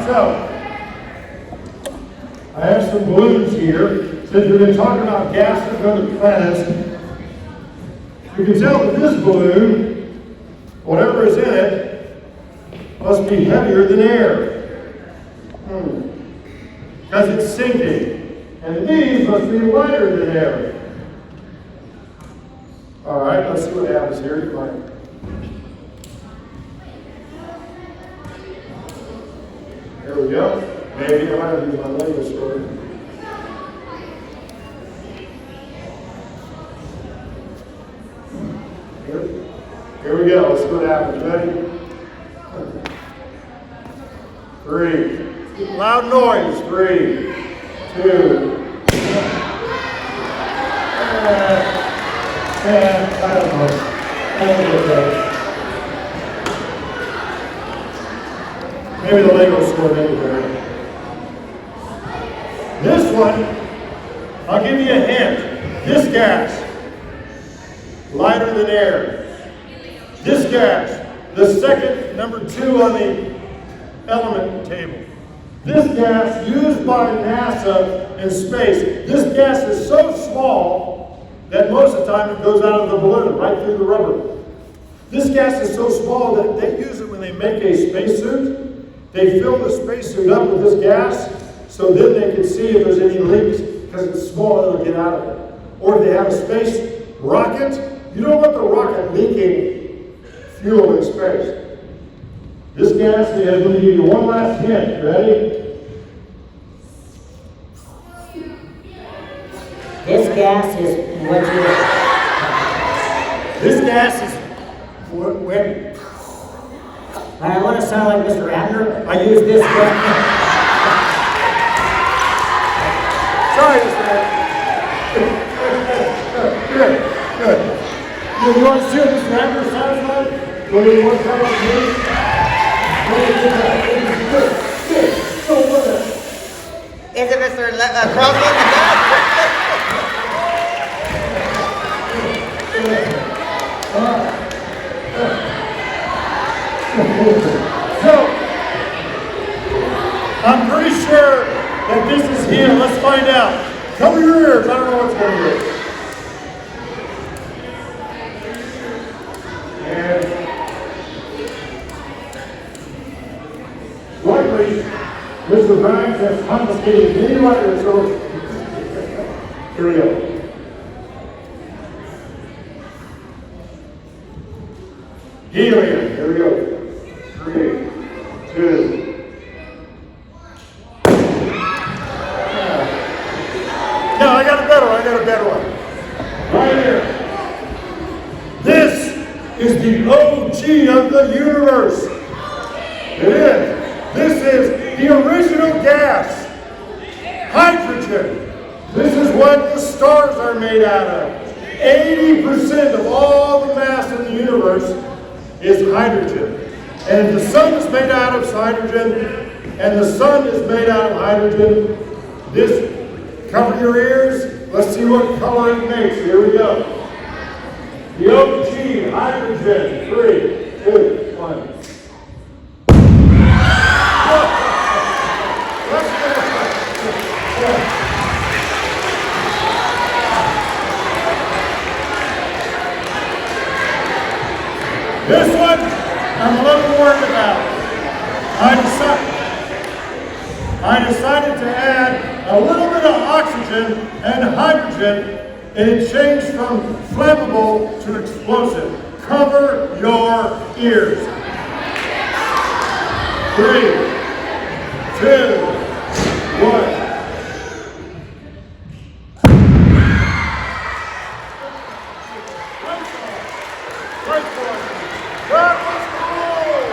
so I have some balloons here. Since we've been talking about gas that go to planets, you can tell that this balloon, whatever is in it, must be heavier than air. Because it's sinking. And these must be lighter than air. All right, let's see what happens here. There we go. Maybe I might have used my Lego story. Here we go. Let's see what happens. Ready? 3. Loud noise. 3, 2. I don't know. Maybe the Lego store anywhere. This one, I'll give you a hint. This gas, lighter than air. This gas, the second, number 2 on the element table. This gas used by NASA in space. This gas is so small that most of the time it goes out of the balloon, right through the rubber. This gas is so small that they use it when they make a spacesuit. They fill the spacesuit up with this gas, so then they can see if there's any leaks, because it's small, it'll get out of it. Or if they have a space rocket, you don't want the rocket leaking fuel in space. This gas is going to give you one last hint. Ready? This gas is what you... This gas is when I want to sound like Mr. Abner. I use this gas. Sorry, Mr. Good, good. You want to see what Mr. Abner sounds like? What do you want to come up here? Good. So what? Is it Mr. Crosslin? So, I'm pretty sure that this is him. Let's find out. Cover your ears. I don't know what's going on. And luckily, Mr. Banks has confiscated many letters. So here we go. Helium. Here we go. 3, 2. No, I got a better one. Right here. This is the OG of the universe. It is. This is the original gas. Hydrogen. This is what the stars are made out of. 80% of all the mass in the universe is hydrogen. And the sun is made out of hydrogen, and the sun is made out of hydrogen. This, cover your ears. Let's see what color it makes. Here we go. The OG hydrogen. 3, 2, 1. This one, I'm a little worried about. I decided to add a little bit of oxygen and hydrogen, and it changed from flammable to explosive. Cover your ears. 3, 2, 1. That was cool!